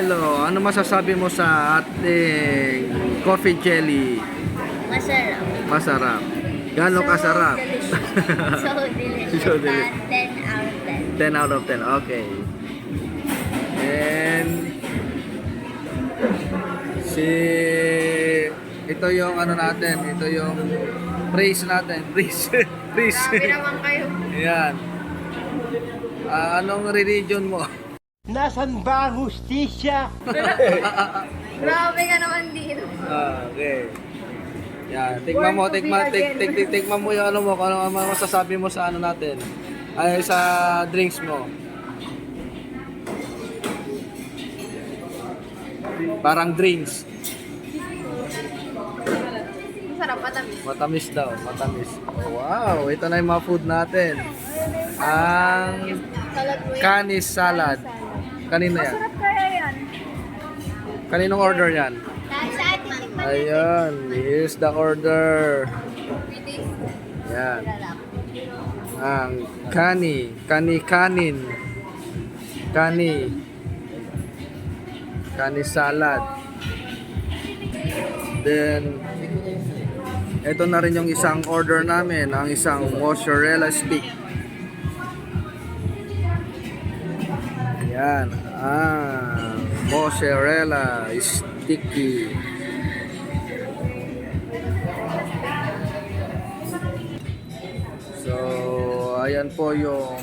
Jello, ano masasabi mo sa ating coffee jelly? Masarap. Masarap. Gano'ng kasarap? Delicious. So delicious. So delicious. 10 out of 10. 10 out of 10. Okay. And ito yung ano natin, ito yung praise natin. Praise. Grabe naman kayo. Ayan. Anong religion mo? Nasaan ba ang hustisya? Grabe ka naman dito. Okay. Yan, tikman mo, tikman mo yung ano mo, kung ano masasabi mo sa ano natin. Ay sa drinks mo. Parang drinks. Masarap, matamis. Matamis daw, matamis. Oh, wow, ito na yung mga food natin. Ang Salad mo yan. canis salad. Kanino yan? Masarap kaya yan. Kaninong order yan? Sa atin, tikman Ayan, here's the order. Yan. Ang kanin. Kani salad. Then, ito na rin yung isang order namin, ang isang mozzarella stick. Yan. Mozzarella sticky. So, ayan po yung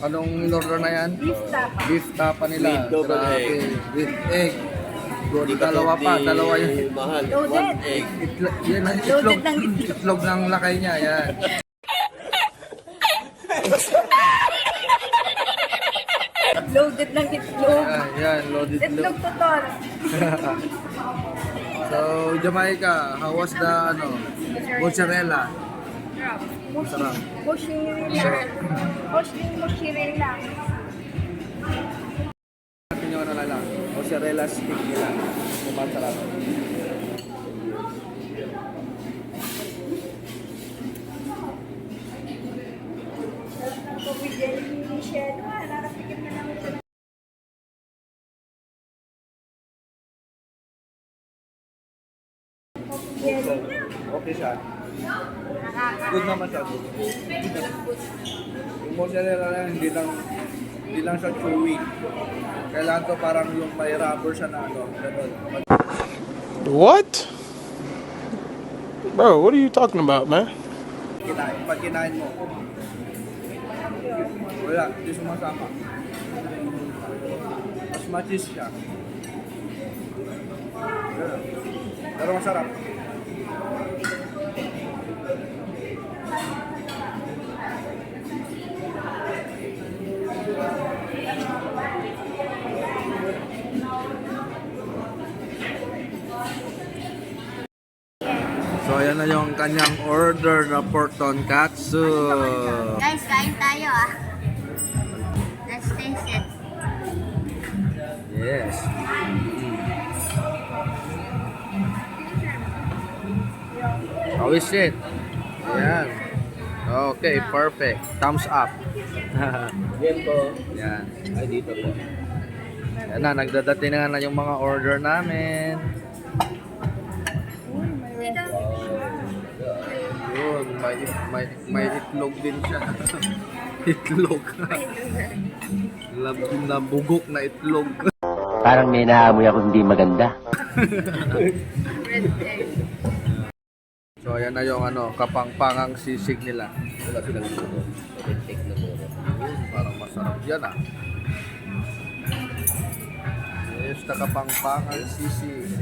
anong in-order na yan? Beef tapa nila. With double Grabe. egg. With egg. Good, dalawa yan. Mahal. Loaded. 1 egg. Yan ang itlog ng lakay niya. Yan. Loaded ng itlog. Yan, loaded Itlog itlog. totoo. So, Jamaica, how was the mozzarella? Masarap. Mozzarella lang. Natin yung ano na lang, mozzarella stick nila. Masarap. Coffee jelly ni Michelle. Nakakatikim na namin ito. Okay siya. Good naman siya. Good. Yung mozzarella lang, hindi lang siya chewy. Kailangan to parang yung may rubber siya na ano. Ganun. What? Bro, what are you talking about, man? Pag kinain mo, wala, hindi sumasama. Mas machis siya. Ganun. Pero masarap. So ayan na yung kanyang order na pork tonkatsu. Guys, kain tayo ah. Let's taste it. Yes. How is it? Ayan. Okay, perfect. Thumbs up. Yan po. Yan. Ay, dito po. Yan na, nagdadating na yung mga order namin. Yun, may itlog din siya. Itlog. Nabugok na itlog. Parang may naamoy ako hindi maganda. Red egg. So ayan na yung ano, kapangpangang sisig nila. Wala silang luto. Take na po. Parang masarap yan ah. Yes, na kapangpangang sisig.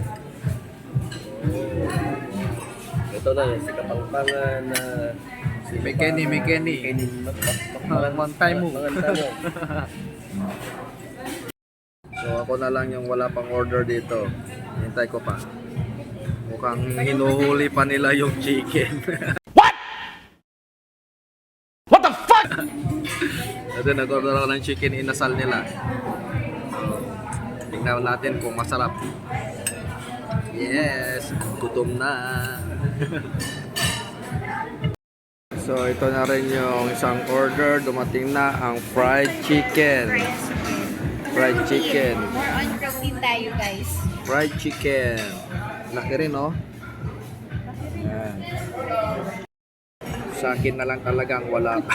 Ito na yan, si Kapangpangan na... Mekeni. Mantay mo. So ako na lang yung wala pang order dito. Hintay ko pa. Mukhang hinuhuli pa nila yung chicken. What the fuck? Kasi nag-order ako ng chicken inasal nila. Tingnan natin kung masarap. Yes, gutom na. So ito na rin yung isang order. Dumating na ang fried chicken. Fried chicken. More on din tayo, guys. Fried chicken. Laki rin, no? Yan. Sa akin na lang talagang wala pa.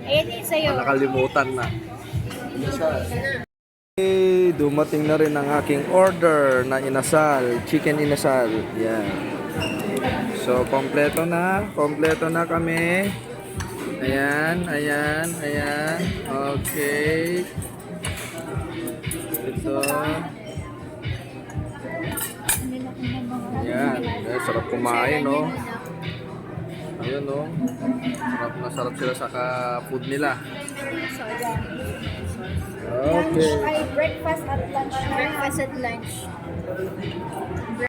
Ayan yung sa'yo. Nakalimutan na. Okay, dumating na rin ang aking order na inasal, chicken inasal. Yan. So, kompleto na kami. Ayan. Okay. Ito. Ayan. Sarap kumain, no? Ayun, no? Sarap sila sa food nila. Okay. Breakfast at lunch.